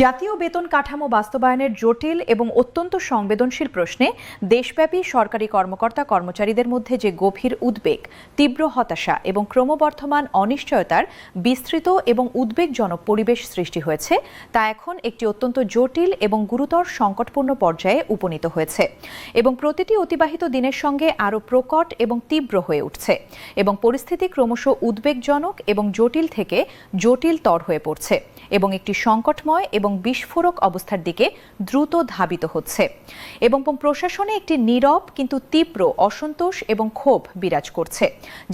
জাতীয় বেতন কাঠামো বাস্তবায়নের জটিল এবং অত্যন্ত সংবেদনশীল প্রশ্নে দেশব্যাপী সরকারি কর্মকর্তা কর্মচারীদের মধ্যে যে গভীর উদ্বেগ, তীব্র হতাশা এবং ক্রমবর্ধমান অনিশ্চয়তার বিস্তৃত এবং উদ্বেগজনক পরিবেশ সৃষ্টি হয়েছে তা এখন একটি অত্যন্ত জটিল এবং গুরুতর সংকটপূর্ণ পর্যায়ে উপনীত হয়েছে এবং প্রতিটি অতিবাহিত দিনের সঙ্গে আরও প্রকট এবং তীব্র হয়ে উঠছে এবং পরিস্থিতি ক্রমশ উদ্বেগজনক এবং জটিল থেকে জটিলতর হয়ে পড়ছে এবং একটি সংকটময় এবং বিস্ফোরক অবস্থার দিকে দ্রুত ধাবিত হচ্ছে এবং প্রশাসনে একটি নীরব কিন্তু তীব্র অসন্তোষ এবং ক্ষোভ বিরাজ করছে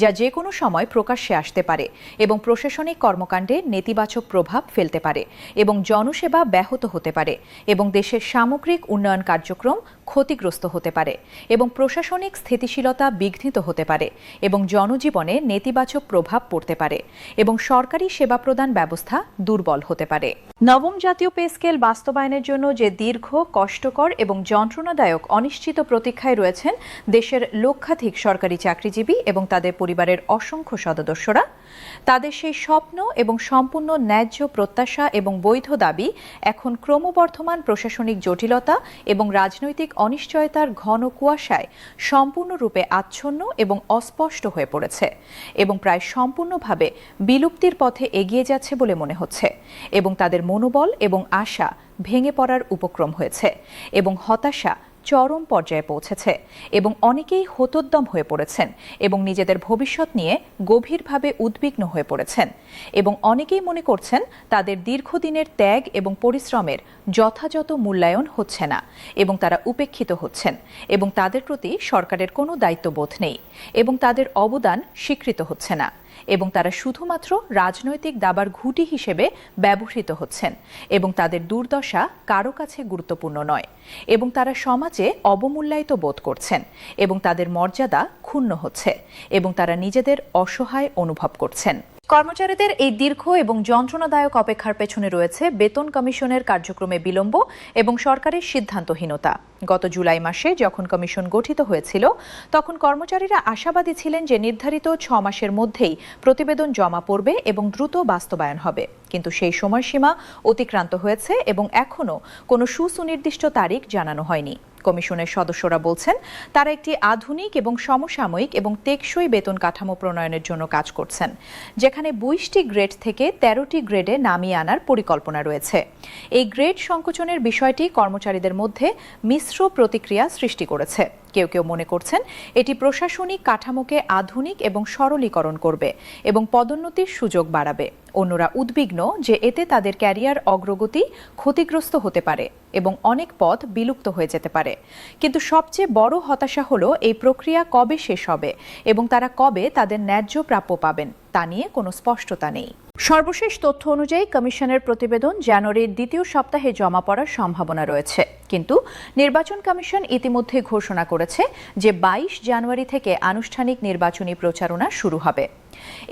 যা যে কোনো সময় প্রকাশ্যে আসতে পারে এবং প্রশাসনিক কর্মকাণ্ডে নেতিবাচক প্রভাব ফেলতে পারে এবং জনসেবা ব্যাহত হতে পারে এবং দেশের সামগ্রিক উন্নয়ন কার্যক্রম ক্ষতিগ্রস্ত হতে পারে এবং প্রশাসনিক স্থিতিশীলতা বিঘ্নিত হতে পারে এবং জনজীবনে নেতিবাচক প্রভাব পড়তে পারে এবং সরকারি সেবা প্রদান ব্যবস্থা দুর্বল হতে পারে। নবম জাতীয় পে স্কেল বাস্তবায়নের জন্য যে দীর্ঘ, কষ্টকর এবং যন্ত্রণাদায়ক অনিশ্চিত প্রতীক্ষায় রয়েছেন দেশের লক্ষাধিক সরকারি চাকরিজীবী এবং তাদের পরিবারের অসংখ্য সদস্যরা, তাদের সেই স্বপ্ন এবং সম্পূর্ণ ন্যায্য প্রত্যাশা এবং বৈধ দাবি এখন ক্রমবর্ধমান প্রশাসনিক জটিলতা এবং রাজনৈতিক অনিশ্চয়তার ঘন কুয়াশায় সম্পূর্ণরূপে আচ্ছন্ন এবং অস্পষ্ট হয়ে পড়েছে এবং প্রায় সম্পূর্ণভাবে বিলুপ্তির পথে এগিয়ে যাচ্ছে বলে মনে হচ্ছে এবং তাদের মনোবল এবং আশা ভেঙে পড়ার উপক্রম হয়েছে এবং হতাশা চরম পর্যায়ে পৌঁছেছে এবং অনেকেই হতোদ্যম হয়ে পড়েছেন এবং নিজেদের ভবিষ্যৎ নিয়ে গভীরভাবে উদ্বিগ্ন হয়ে পড়েছেন এবং অনেকেই মনে করছেন তাদের দীর্ঘদিনের ত্যাগ এবং পরিশ্রমের যথাযথ মূল্যায়ন হচ্ছে না এবং তারা উপেক্ষিত হচ্ছেন এবং তাদের প্রতি সরকারের কোনো দায়িত্ববোধ নেই এবং তাদের অবদান স্বীকৃত হচ্ছে না এবং তারা শুধুমাত্র রাজনৈতিক দাবার ঘুঁটি হিসেবে ব্যবহৃত হচ্ছেন এবং তাদের দুর্দশা কারো কাছে গুরুত্বপূর্ণ নয় এবং তারা সমাজে অবমূল্যায়িত বোধ করছেন এবং তাদের মর্যাদা ক্ষুণ্ণ হচ্ছে এবং তারা নিজেদের অসহায় অনুভব করছেন। কর্মচারীদের এই দীর্ঘ এবং যন্ত্রণাদায়ক অপেক্ষার পেছনে রয়েছে বেতন কমিশনের কার্যক্রমে বিলম্ব এবং সরকারের সিদ্ধান্তহীনতা। গত জুলাই মাসে যখন কমিশন গঠিত হয়েছিল তখন কর্মচারীরা আশাবাদী ছিলেন যে নির্ধারিত 6 মাসের মধ্যেই প্রতিবেদন জমা পড়বে এবং দ্রুত বাস্তবায়ন হবে, কিন্তু সেই সময়সীমা অতিক্রান্ত হয়েছে এবং এখনও কোনো সুনির্দিষ্ট তারিখ জানানো হয়নি। কমিশনের সদস্যরা বলছেন তারা একটি আধুনিক এবং সমসাময়িক এবং টেকসই বেতন কাঠামো প্রণয়নের জন্য কাজ করছেন, যেখানে 22টি গ্রেড থেকে 13টি গ্রেডে নামিয়ে আনার পরিকল্পনা রয়েছে। এই গ্রেড সংকোচনের বিষয়টি কর্মচারীদের মধ্যে মিশ্র প্রতিক্রিয়া সৃষ্টি করেছে। কেউ কেউ মনে করছেন এটি প্রশাসনিক কাঠামোকে আধুনিক এবং সরলীকরণ করবে এবং পদোন্নতির সুযোগ বাড়াবে। অন্যরা উদ্বিগ্ন যে এতে তাদের ক্যারিয়ার অগ্রগতি ক্ষতিগ্রস্ত হতে পারে এবং অনেক পদ বিলুপ্ত হয়ে যেতে পারে। কিন্তু সবচেয়ে বড় হতাশা হলো এই প্রক্রিয়া কবে শেষ হবে এবং তারা কবে তাদের ন্যায্য প্রাপ্য পাবেন তা নিয়ে কোনো স্পষ্টতা নেই। সর্বশেষ তথ্য অনুযায়ী কমিশনের প্রতিবেদন জানুয়ারির দ্বিতীয় সপ্তাহে জমা পড়ার সম্ভাবনা রয়েছে, কিন্তু নির্বাচন কমিশন ইতিমধ্যে ঘোষণা করেছে যে 22 জানুয়ারি থেকে আনুষ্ঠানিক নির্বাচনী প্রচারণা শুরু হবে।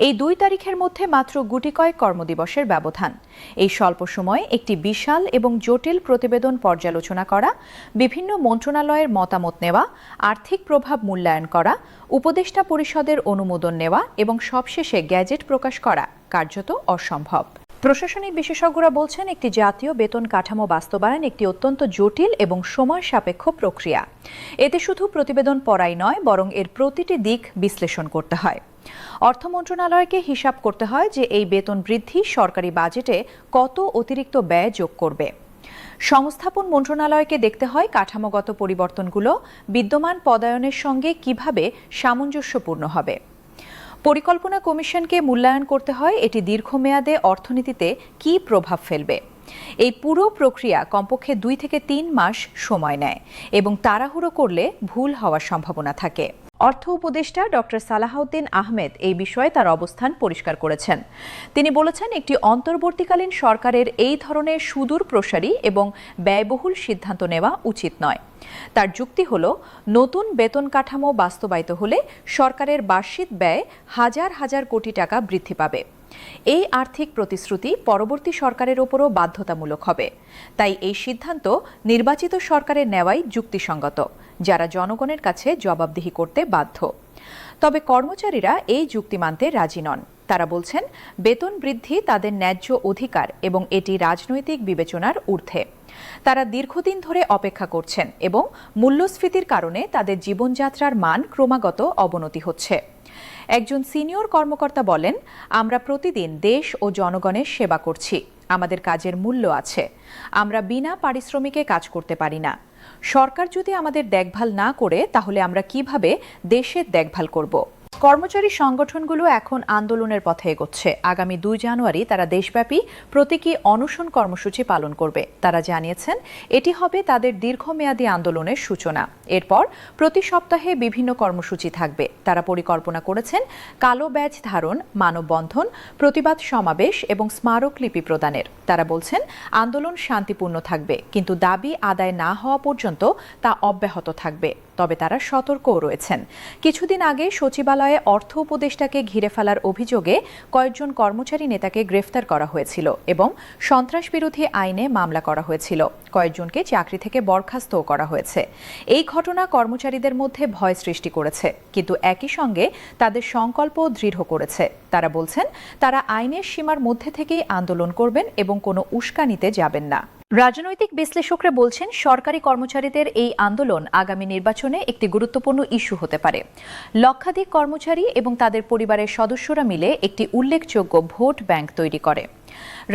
এই 2 তারিখের মধ্যে মাত্র গুটিকয়েক কর্মদিবসের ব্যবধান। এই স্বল্প সময়ে একটি বিশাল এবং জটিল প্রতিবেদন পর্যালোচনা করা, বিভিন্ন মন্ত্রণালয়ের মতামত নেওয়া, আর্থিক প্রভাব মূল্যায়ন করা, উপদেষ্টা পরিষদের অনুমোদন নেওয়া এবং সবশেষে গ্যাজেট প্রকাশ করা কার্যত অসম্ভব। প্রশাসনিক বিশেষজ্ঞরা বলছেন একটি জাতীয় বেতন কাঠামো বাস্তবায়ন একটি অত্যন্ত জটিল এবং সময় সাপেক্ষ প্রক্রিয়া। এতে শুধু প্রতিবেদন পড়াই নয়, বরং এর প্রতিটি দিক বিশ্লেষণ করতে হয়। অর্থ মন্ত্রণালয়কে হিসাব করতে হয় যে এই বেতন বৃদ্ধি সরকারি বাজেটে কত অতিরিক্ত ব্যয় যোগ করবে। সংস্থাপন মন্ত্রণালয়কে দেখতে হয় কাঠামোগত পরিবর্তনগুলো বিদ্যমান পদায়নের সঙ্গে কিভাবে সামঞ্জস্যপূর্ণ হবে। পরিকল্পনা কমিশনকে মূল্যায়ন করতে হয় এটি দীর্ঘমেয়াদে অর্থনীতিতে কী প্রভাব ফেলবে। এই পুরো প্রক্রিয়া কমপক্ষে 2 থেকে 3 মাস সময় নেয় এবং তাড়াহুড়ো করলে ভুল হওয়ার সম্ভাবনা থাকে। অর্থ উপদেষ্টা ডক্টর সালাহউদ্দিন আহমেদ এই বিষয়ে তার অবস্থান পরিষ্কার করেছেন। তিনি বলেছেন একটি অন্তর্বর্তীকালীন সরকারের এই ধরনের সুদূর প্রসারী এবং ব্যয়বহুল সিদ্ধান্ত নেওয়া উচিত নয়। তার যুক্তি হল, নতুন বেতন কাঠামো বাস্তবায়িত হলে সরকারের বার্ষিক ব্যয় হাজার হাজার কোটি টাকা বৃদ্ধি পাবে। এই আর্থিক প্রতিশ্রুতি পরবর্তী সরকারের ওপরও বাধ্যতামূলক হবে। তাই এই সিদ্ধান্ত নির্বাচিত সরকারের নেওয়াই যুক্তিসঙ্গত, যারা জনগণের কাছে জবাবদিহি করতে বাধ্য। তবে কর্মচারীরা এই যুক্তি মানতে রাজি নন। তারা বলছেন, বেতন বৃদ্ধি তাদের ন্যায্য অধিকার এবং এটি রাজনৈতিক বিবেচনার ঊর্ধ্বে। তারা দীর্ঘদিন ধরে অপেক্ষা করছেন এবং মূল্যস্ফীতির কারণে তাদের জীবনযাত্রার মান ক্রমাগত অবনতি হচ্ছে। একজন সিনিয়র কর্মকর্তা বলেন, আমরা প্রতিদিন দেশ ও জনগণের সেবা করছি। আমাদের কাজের মূল্য আছে। আমরা বিনা পারিশ্রমিকে কাজ করতে পারি না। সরকার যদি আমাদের দেখভাল না করে তাহলে আমরা কিভাবে দেশের দেখভাল করব? কর্মচারী সংগঠনগুলো এখন আন্দোলনের পথে এগোচ্ছে। আগামী 2 জানুয়ারি তারা দেশব্যাপী প্রতীকী অনশন কর্মসূচি পালন করবে। তারা জানিয়েছেন, এটি হবে তাদের দীর্ঘমেয়াদী আন্দোলনের সূচনা। এরপর প্রতি সপ্তাহে বিভিন্ন কর্মসূচি থাকবে। তারা পরিকল্পনা করেছেন কালো ব্যাজ ধারণ, মানববন্ধন, প্রতিবাদ সমাবেশ এবং স্মারকলিপি প্রদানের। তারা বলছেন, আন্দোলন শান্তিপূর্ণ থাকবে, কিন্তু দাবি আদায় না হওয়া পর্যন্ত তা অব্যাহত থাকবে। তবে তারা সতর্কও রয়েছেন। কিছুদিন আগে সচিবালয়ে অর্থ উপদেষ্টাকে ঘিরে ফেলার অভিযোগে কয়েকজন কর্মচারী নেতাকে গ্রেফতার করা হয়েছিল এবং সন্ত্রাসবিরোধী আইনে মামলা করা হয়েছিল। কয়েকজনকে চাকরি থেকে বরখাস্তও করা হয়েছে। এই ঘটনা কর্মচারীদের মধ্যে ভয় সৃষ্টি করেছে, কিন্তু একই সঙ্গে তাদের সংকল্প দৃঢ় করেছে। তারা বলছেন, তারা আইনের সীমার মধ্যে থেকেই আন্দোলন করবেন এবং কোনো উস্কানিতে যাবেন না। রাজনৈতিক বিশ্লেষকরা বলছেন, সরকারি কর্মচারীদের এই আন্দোলন আগামী নির্বাচনে একটি গুরুত্বপূর্ণ ইস্যু হতে পারে। লক্ষাধিক কর্মচারী এবং তাদের পরিবারের সদস্যরা মিলে একটি উল্লেখযোগ্য ভোট ব্যাংক তৈরি করে।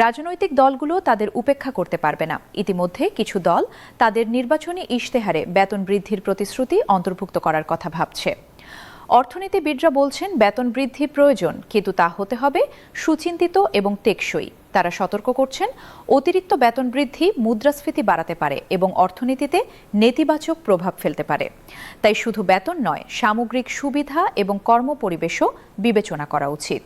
রাজনৈতিক দলগুলো তাদের উপেক্ষা করতে পারবে না। ইতিমধ্যে কিছু দল তাদের নির্বাচনী ইশতেহারে বেতন বৃদ্ধির প্রতিশ্রুতি অন্তর্ভুক্ত করার কথা ভাবছে। অর্থনীতিবিদরা বলছেন, বেতন বৃদ্ধি প্রয়োজন, কিন্তু তা হতে হবে সুচিন্তিত এবং টেকসই। তারা সতর্ক করছেন, অতিরিক্ত বেতন বৃদ্ধি মুদ্রাস্ফীতি বাড়াতে পারে এবং অর্থনীতিতে নেতিবাচক প্রভাব ফেলতে পারে। তাই শুধু বেতন নয়, সামগ্রিক সুবিধা এবং কর্মপরিবেশও বিবেচনা করা উচিত।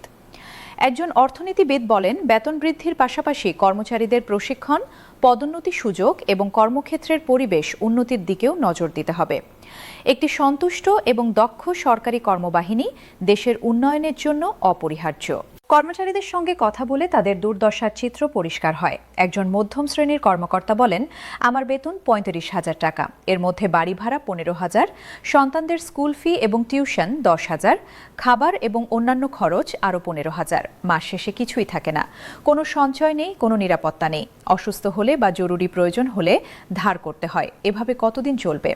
একজন অর্থনীতিবিদ বলেন, বেতন বৃদ্ধির পাশাপাশি কর্মচারীদের প্রশিক্ষণ, পদোন্নতি সুযোগ এবং কর্মক্ষেত্রের পরিবেশ উন্নতির দিকেও নজর দিতে হবে। একটি সন্তুষ্ট এবং দক্ষ সরকারি কর্মবাহিনী দেশের উন্নয়নের জন্য অপরিহার্য। কর্মচারীদের সঙ্গে কথা বলে তাদের দুর্দশার চিত্র পরিষ্কার হয়। একজন মধ্যম শ্রেণীর কর্মকর্তা বলেন, আমার বেতন 35,000 টাকা। এর মধ্যে বাড়ি ভাড়া 15,000, সন্তানদের স্কুল ফি এবং টিউশন 10,000, খাবার এবং অন্যান্য খরচ আরও 15,000। মাস শেষে কিছুই থাকে না। কোনো সঞ্চয় নেই, কোনো নিরাপত্তা নেই। অসুস্থ হলে বা জরুরি প্রয়োজন হলে ধার করতে হয়। এভাবে কতদিন চলবে?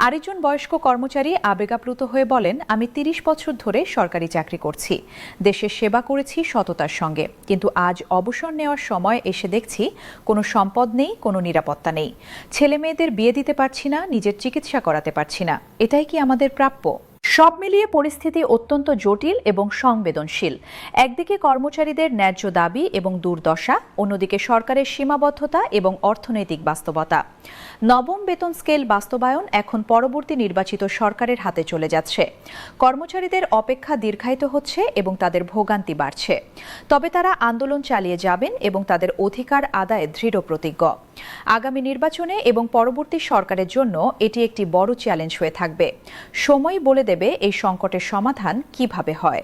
আরেকজন বয়স্ক কর্মচারী আবেগাপ্লুত হয়ে বলেন, আমি 30 বছর ধরে সরকারি চাকরি করছি। দেশের সেবা করেছি সততার সঙ্গে, কিন্তু আজ অবসর নেওয়ার সময় এসে দেখছি কোনো সম্পদ নেই, কোনো নিরাপত্তা নেই। ছেলে মেয়েদের বিয়ে দিতে পারছি না, নিজের চিকিৎসা করাতে পারছি না। এটাই কি আমাদের প্রাপ্য? সব মিলিয়ে পরিস্থিতি অত্যন্ত জটিল এবং সংবেদনশীল। একদিকে কর্মচারীদের ন্যায্য দাবি এবং দুর্দশা, অন্যদিকে সরকারের সীমাবদ্ধতা এবং অর্থনৈতিক বাস্তবতা। নবম বেতন স্কেল বাস্তবায়ন এখন পরবর্তী নির্বাচিত সরকারের হাতে চলে যাচ্ছে। কর্মচারীদের অপেক্ষা দীর্ঘায়িত হচ্ছে এবং তাদের ভোগান্তি বাড়ছে। তবে তারা আন্দোলন চালিয়ে যাবেন এবং তাদের অধিকার আদায়ে দৃঢ় প্রতিজ্ঞ। আগামী নির্বাচনে এবং পরবর্তী সরকারের জন্য এটি একটি বড় চ্যালেঞ্জ হয়ে থাকবে। সময় বলে দেবে এই সংকটের সমাধান কিভাবে হয়।